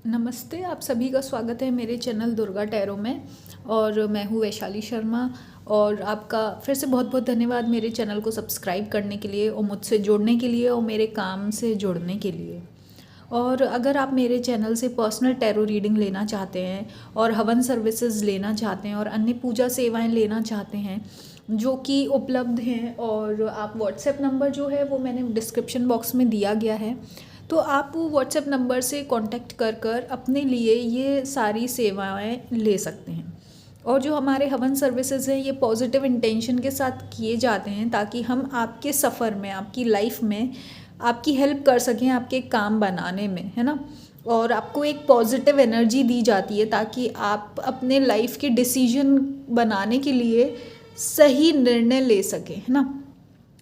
नमस्ते, आप सभी का स्वागत है मेरे चैनल दुर्गा टैरो में। और मैं हूँ वैशाली शर्मा। और आपका फिर से बहुत बहुत धन्यवाद मेरे चैनल को सब्सक्राइब करने के लिए और मुझसे जुड़ने के लिए और मेरे काम से जुड़ने के लिए। और अगर आप मेरे चैनल से पर्सनल टैरो रीडिंग लेना चाहते हैं और हवन सर्विसेज लेना चाहते हैं और अन्य पूजा सेवाएं लेना चाहते हैं जो कि उपलब्ध हैं, और आप व्हाट्सएप नंबर जो है वो मैंने डिस्क्रिप्शन बॉक्स में दिया गया है, तो आप वो व्हाट्सएप नंबर से कांटेक्ट कर कर अपने लिए ये सारी सेवाएं ले सकते हैं। और जो हमारे हवन सर्विसेज हैं ये पॉजिटिव इंटेंशन के साथ किए जाते हैं ताकि हम आपके सफ़र में, आपकी लाइफ में आपकी हेल्प कर सकें, आपके काम बनाने में, है ना। और आपको एक पॉजिटिव एनर्जी दी जाती है ताकि आप अपने लाइफ के डिसीजन बनाने के लिए सही निर्णय ले सकें, है ना,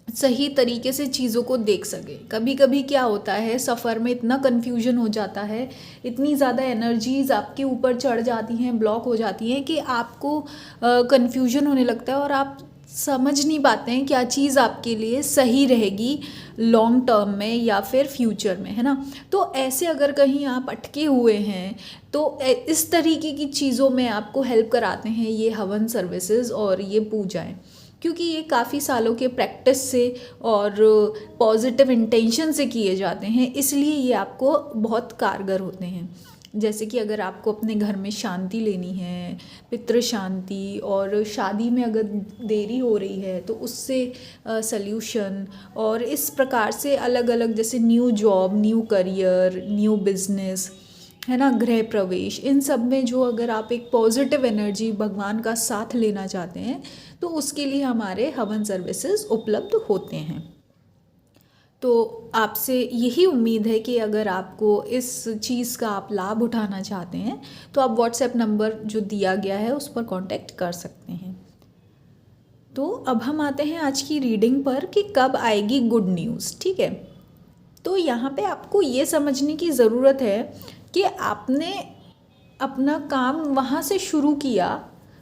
सही तरीके से चीज़ों को देख सके। कभी कभी क्या होता है, सफ़र में इतना कन्फ्यूजन हो जाता है, इतनी ज़्यादा एनर्जीज आपके ऊपर चढ़ जाती हैं, ब्लॉक हो जाती हैं कि आपको कन्फ्यूजन होने लगता है और आप समझ नहीं पाते हैं क्या चीज़ आपके लिए सही रहेगी लॉन्ग टर्म में या फिर फ्यूचर में, है ना। तो ऐसे अगर कहीं आप अटके हुए हैं तो इस तरीके की चीज़ों में आपको हेल्प कराते हैं ये हवन सर्विसेज और ये पूजाएं, क्योंकि ये काफ़ी सालों के प्रैक्टिस से और पॉजिटिव इंटेंशन से किए जाते हैं, इसलिए ये आपको बहुत कारगर होते हैं। जैसे कि अगर आपको अपने घर में शांति लेनी है, पितृ शांति, और शादी में अगर देरी हो रही है तो उससे सल्यूशन, और इस प्रकार से अलग अलग, जैसे new job, new career, new business, है ना, गृह प्रवेश, इन सब में जो अगर आप एक पॉजिटिव एनर्जी भगवान का साथ लेना चाहते हैं तो उसके लिए हमारे हवन सर्विसेज उपलब्ध होते हैं। तो आपसे यही उम्मीद है कि अगर आपको इस चीज़ का आप लाभ उठाना चाहते हैं तो आप व्हाट्सएप नंबर जो दिया गया है उस पर कांटेक्ट कर सकते हैं। तो अब हम आते हैं आज की रीडिंग पर कि कब आएगी गुड न्यूज़। ठीक है, तो यहाँ पे आपको ये समझने की ज़रूरत है कि आपने अपना काम वहाँ से शुरू किया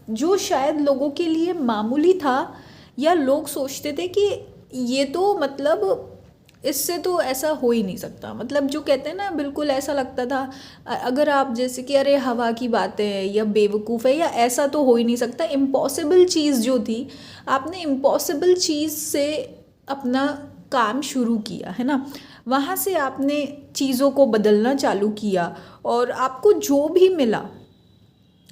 जो शायद लोगों के लिए मामूली था, या लोग सोचते थे कि ये तो मतलब इससे तो ऐसा हो ही नहीं सकता, मतलब जो कहते हैं ना, बिल्कुल ऐसा लगता था। अगर आप जैसे कि अरे हवा की बातें है या बेवकूफ़ है या ऐसा तो हो ही नहीं सकता, इम्पॉसिबल चीज़ जो थी, आपने इम्पॉसिबल चीज़ से अपना काम शुरू किया, है ना। वहाँ से आपने चीज़ों को बदलना चालू किया और आपको जो भी मिला,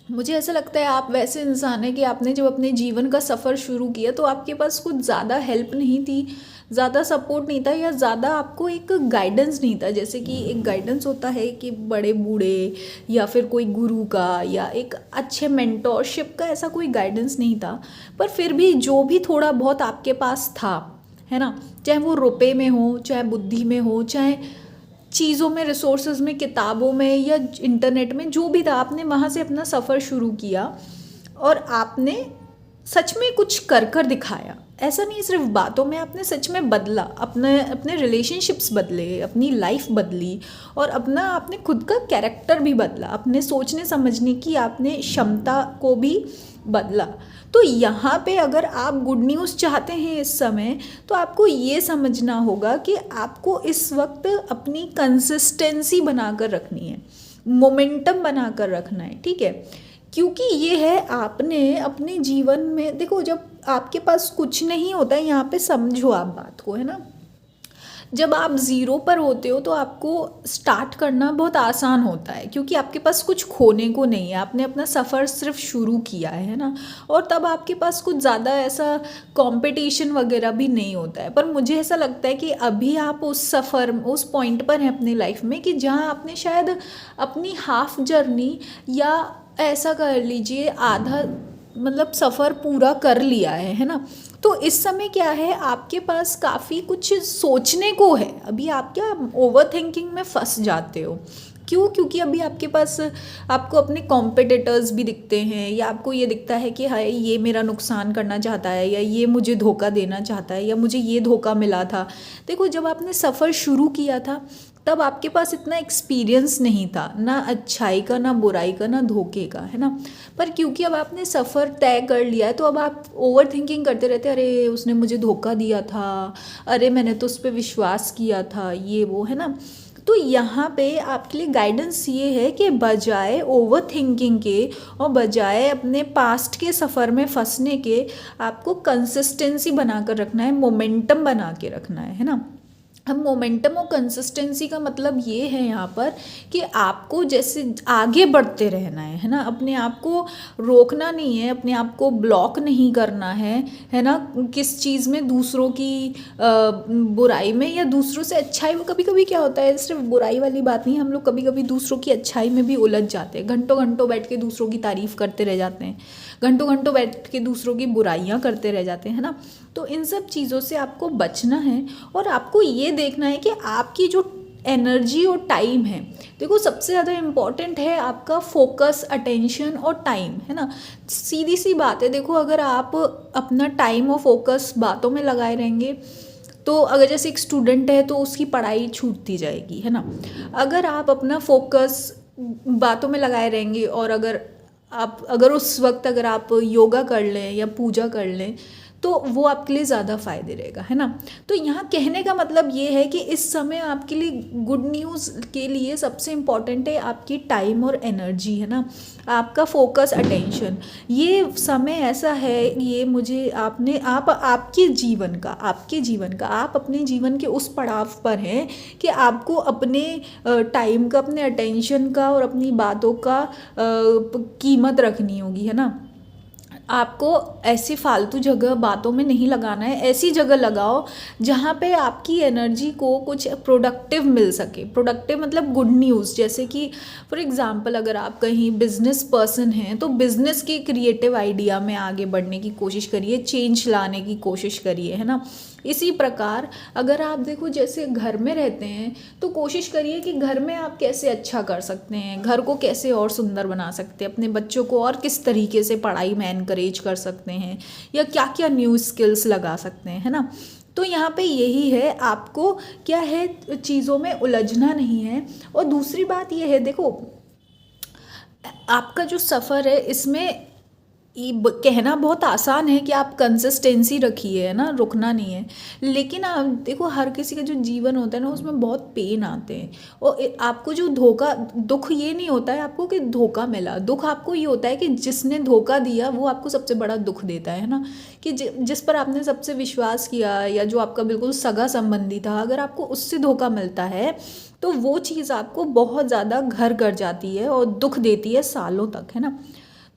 मुझे ऐसा लगता है आप वैसे इंसान हैं कि आपने जब अपने जीवन का सफ़र शुरू किया तो आपके पास कुछ ज़्यादा हेल्प नहीं थी, ज़्यादा सपोर्ट नहीं था, या ज़्यादा आपको एक गाइडेंस नहीं था। जैसे कि एक गाइडेंस होता है कि बड़े बूढ़े या फिर कोई गुरु का या एक अच्छे मेंटोरशिप का, ऐसा कोई गाइडेंस नहीं था। पर फिर भी जो भी थोड़ा बहुत आपके पास था, है ना, चाहे वो रुपए में हो, चाहे बुद्धि में हो, चाहे चीज़ों में, रिसोर्सेज में, किताबों में या इंटरनेट में, जो भी था, आपने वहाँ से अपना सफ़र शुरू किया और आपने सच में कुछ कर कर दिखाया। ऐसा नहीं सिर्फ बातों में, आपने सच में बदला, अपने अपने रिलेशनशिप्स बदले, अपनी लाइफ बदली, और अपना आपने खुद का कैरेक्टर भी बदला, अपने सोचने समझने की आपने क्षमता को भी बदला। तो यहाँ पे अगर आप गुड न्यूज़ चाहते हैं इस समय, तो आपको ये समझना होगा कि आपको इस वक्त अपनी कंसिस्टेंसी बनाकर रखनी है, मोमेंटम बनाकर रखना है। ठीक है, क्योंकि ये है, आपने अपने जीवन में देखो, जब आपके पास कुछ नहीं होता है, यहाँ पे समझो आप बात को, है ना, जब आप ज़ीरो पर होते हो तो आपको स्टार्ट करना बहुत आसान होता है क्योंकि आपके पास कुछ खोने को नहीं है, आपने अपना सफ़र सिर्फ शुरू किया है ना। और तब आपके पास कुछ ज़्यादा ऐसा कंपटीशन वगैरह भी नहीं होता है। पर मुझे ऐसा लगता है कि अभी आप उस सफ़र, उस पॉइंट पर हैं अपनी लाइफ में कि जहाँ आपने शायद अपनी हाफ जर्नी, या ऐसा कर लीजिए आधा, मतलब सफ़र पूरा कर लिया है ना। तो इस समय क्या है, आपके पास काफ़ी कुछ सोचने को है। अभी आप क्या ओवर थिंकिंग में फंस जाते हो, क्यों? क्योंकि अभी आपके पास, आपको अपने कॉम्पिटिटर्स भी दिखते हैं, या आपको ये दिखता है कि हाय ये मेरा नुकसान करना चाहता है, या ये मुझे धोखा देना चाहता है, या मुझे ये धोखा मिला था। देखो, जब आपने सफ़र शुरू किया था तब आपके पास इतना एक्सपीरियंस नहीं था, ना अच्छाई का, ना बुराई का, ना धोखे का, है ना। पर क्योंकि अब आपने सफ़र तय कर लिया है तो अब आप ओवर थिंकिंग करते रहते, अरे उसने मुझे धोखा दिया था, अरे मैंने तो उस पर विश्वास किया था, ये वो, है ना। तो यहाँ पे आपके लिए गाइडेंस ये है कि बजाय ओवर थिंकिंग के और बजाय अपने पास्ट के सफ़र में फंसने के, आपको कंसिस्टेंसी बनाकर रखना है, मोमेंटम बना के रखना है ना। अब मोमेंटम और कंसिस्टेंसी का मतलब ये है यहाँ पर कि आपको जैसे आगे बढ़ते रहना है ना, अपने आप को रोकना नहीं है, अपने आप को ब्लॉक नहीं करना है ना, किस चीज़ में, दूसरों की बुराई में या दूसरों से अच्छाई में। कभी कभी क्या होता है, सिर्फ बुराई वाली बात नहीं, हम लोग कभी कभी दूसरों की अच्छाई में भी उलझ जाते हैं, घंटों घंटों बैठ के दूसरों की तारीफ़ करते रह जाते हैं, घंटों घंटों बैठ के दूसरों की बुराइयाँ करते रह जाते हैं ना। तो इन सब चीज़ों से आपको बचना है और आपको ये देखना है कि आपकी जो एनर्जी और टाइम है, देखो सबसे ज़्यादा इम्पॉर्टेंट है आपका फोकस, अटेंशन और टाइम, है ना। सीधी सी बात है, देखो अगर आप अपना टाइम और फोकस बातों में लगाए रहेंगे तो अगर जैसे एक स्टूडेंट है तो उसकी पढ़ाई छूटती जाएगी, है ना। अगर आप अपना फोकस बातों में लगाए रहेंगे और अगर उस वक्त अगर आप योगा कर लें या पूजा कर लें तो वो आपके लिए ज़्यादा फ़ायदे रहेगा, है ना। तो यहाँ कहने का मतलब ये है कि इस समय आपके लिए गुड न्यूज़ के लिए सबसे इम्पॉर्टेंट है आपकी टाइम और एनर्जी, है ना, आपका फोकस, अटेंशन। ये समय ऐसा है, ये मुझे आपके जीवन का आप अपने जीवन के उस पड़ाव पर हैं कि आपको अपने टाइम का, अपने अटेंशन का और अपनी बातों का कीमत रखनी होगी, है ना। आपको ऐसी फालतू जगह बातों में नहीं लगाना है, ऐसी जगह लगाओ जहाँ पे आपकी एनर्जी को कुछ प्रोडक्टिव मिल सके। प्रोडक्टिव मतलब गुड न्यूज़, जैसे कि फॉर एग्जांपल अगर आप कहीं बिजनेस पर्सन हैं तो बिजनेस के क्रिएटिव आइडिया में आगे बढ़ने की कोशिश करिए, चेंज लाने की कोशिश करिए, है ना। इसी प्रकार अगर आप देखो जैसे घर में रहते हैं तो कोशिश करिए कि घर में आप कैसे अच्छा कर सकते हैं, घर को कैसे और सुंदर बना सकते हैं, अपने बच्चों को और किस तरीके से पढ़ाई में एनकरेज कर सकते हैं, या क्या क्या न्यू स्किल्स लगा सकते हैं, है ना। तो यहाँ पे यही है, आपको क्या है, चीज़ों में उलझना नहीं है। और दूसरी बात ये है, देखो आपका जो सफ़र है इसमें कहना बहुत आसान है कि आप कंसिस्टेंसी रखिए, है ना, रुकना नहीं है। लेकिन आप देखो हर किसी का जो जीवन होता है ना उसमें बहुत पेन आते हैं, और आपको जो दुख ये नहीं होता है आपको कि धोखा मिला, दुख आपको ये होता है कि जिसने धोखा दिया वो आपको सबसे बड़ा दुख देता है ना। कि जिस पर आपने सबसे विश्वास किया या जो आपका बिल्कुल सगा संबंधी था, अगर आपको उससे धोखा मिलता है तो वो चीज़ आपको बहुत ज़्यादा घर कर जाती है और दुख देती है सालों तक, है ना।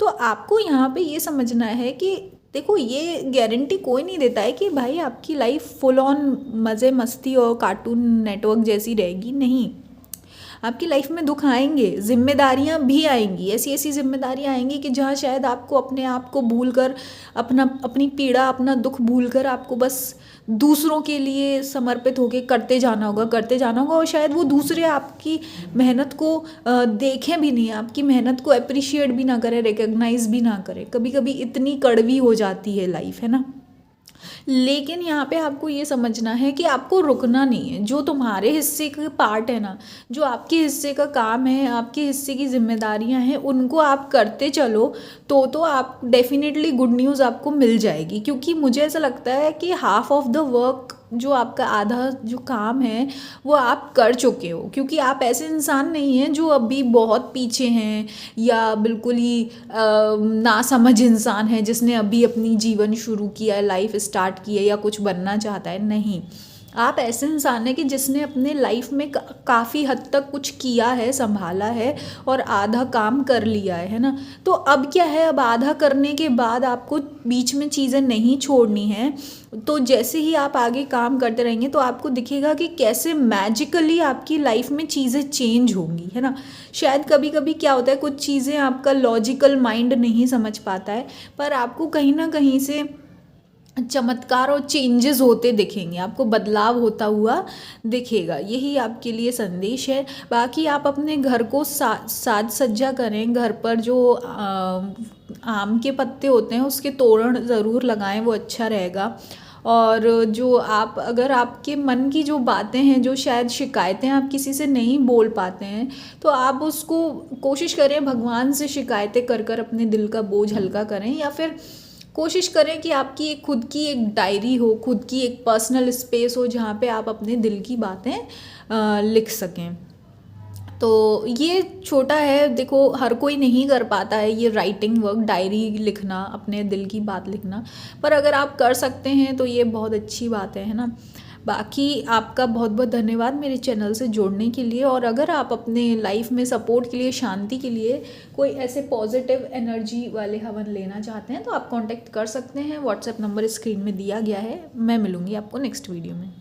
तो आपको यहाँ पे ये समझना है कि देखो ये गारंटी कोई नहीं देता है कि भाई आपकी लाइफ फुल ऑन मज़े मस्ती और कार्टून नेटवर्क जैसी रहेगी, नहीं। आपकी लाइफ में दुख आएंगे, जिम्मेदारियां भी आएंगी, ऐसी ऐसी जिम्मेदारियां आएंगी कि जहाँ शायद आपको अपने आप को भूल कर, अपनी पीड़ा, अपना दुख भूल कर आपको बस दूसरों के लिए समर्पित होकर करते जाना होगा, और शायद वो दूसरे आपकी मेहनत को देखें भी नहीं, आपकी मेहनत को अप्रिशिएट भी ना करें, रिकग्नाइज भी ना करें। कभी कभी इतनी कड़वी हो जाती है लाइफ, है ना। लेकिन यहाँ पे आपको ये समझना है कि आपको रुकना नहीं है। जो तुम्हारे हिस्से का पार्ट है ना, जो आपके हिस्से का काम है, आपके हिस्से की जिम्मेदारियाँ हैं, उनको आप करते चलो तो आप डेफिनेटली गुड न्यूज़ आपको मिल जाएगी। क्योंकि मुझे ऐसा लगता है कि हाफ ऑफ द वर्क, जो आपका आधा जो काम है वो आप कर चुके हो, क्योंकि आप ऐसे इंसान नहीं हैं जो अभी बहुत पीछे हैं या बिल्कुल ही नासमझ इंसान है जिसने अभी अपनी जीवन शुरू किया है, लाइफ स्टार्ट की है या कुछ बनना चाहता है। नहीं, आप ऐसे इंसान हैं कि जिसने अपने लाइफ में काफ़ी हद तक कुछ किया है, संभाला है और आधा काम कर लिया है ना। तो अब क्या है, अब आधा करने के बाद आपको बीच में चीज़ें नहीं छोड़नी है। तो जैसे ही आप आगे काम करते रहेंगे तो आपको दिखेगा कि कैसे मैजिकली आपकी लाइफ में चीज़ें चेंज होंगी, है ना। शायद कभी कभी क्या होता है, कुछ चीज़ें आपका लॉजिकल माइंड नहीं समझ पाता है, पर आपको कहीं ना कहीं से चमत्कार और चेंजेस होते दिखेंगे, आपको बदलाव होता हुआ दिखेगा। यही आपके लिए संदेश है। बाकी आप अपने घर को साज सज्जा करें, घर पर जो आम के पत्ते होते हैं उसके तोरण ज़रूर लगाएं, वो अच्छा रहेगा। और जो अगर आपके मन की जो बातें हैं, जो शायद शिकायतें आप किसी से नहीं बोल पाते हैं, तो आप उसको कोशिश करें भगवान से शिकायतें कर कर अपने दिल का बोझ हल्का करें, या फिर कोशिश करें कि आपकी एक खुद की एक डायरी हो, खुद की एक पर्सनल स्पेस हो जहाँ पे आप अपने दिल की बातें लिख सकें। तो ये छोटा है, देखो हर कोई नहीं कर पाता है ये राइटिंग वर्क, डायरी लिखना, अपने दिल की बात लिखना, पर अगर आप कर सकते हैं तो ये बहुत अच्छी बात है ना। बाकी आपका बहुत बहुत धन्यवाद मेरे चैनल से जुड़ने के लिए। और अगर आप अपने लाइफ में सपोर्ट के लिए, शांति के लिए कोई ऐसे पॉजिटिव एनर्जी वाले हवन लेना चाहते हैं तो आप कांटेक्ट कर सकते हैं। व्हाट्सएप नंबर स्क्रीन में दिया गया है। मैं मिलूँगी आपको नेक्स्ट वीडियो में।